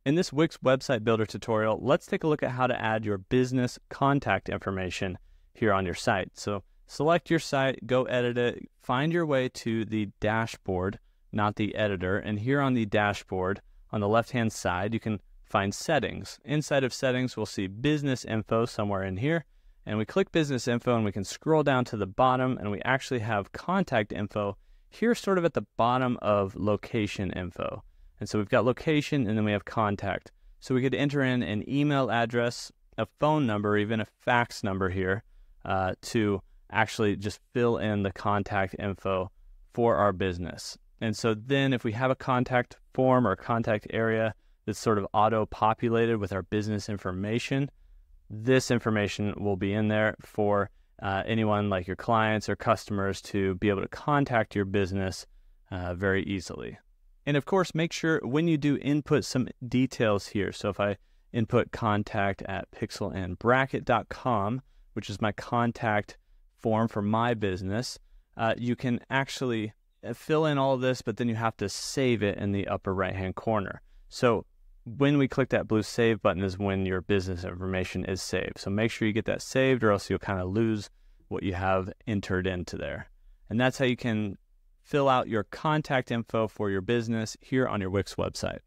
In this Wix website builder tutorial, let's take a look at how to add your business contact information here on your site. So select your site, go edit it, find your way to the dashboard, not the editor. And here on the dashboard, on the left-hand side, you can find settings. Inside of settings, we'll see business info somewhere in here. And we click business info and we can scroll down to the bottom and we actually have contact info here sort of at the bottom of location info. And so we've got location and then we have contact. So we could enter in an email address, a phone number, even a fax number here to actually just fill in the contact info for our business. And so then if we have a contact form or a contact area that's sort of auto-populated with our business information, this information will be in there for anyone like your clients or customers to be able to contact your business very easily. And of course, make sure when you do input some details here. So if I input contact@pixelandbracket.com, which is my contact form for my business, you can actually fill in all of this, but then you have to save it in the upper right-hand corner. So when we click that blue save button is when your business information is saved. So make sure you get that saved or else you'll kind of lose what you have entered into there. And that's how you can fill out your contact info for your business here on your Wix website.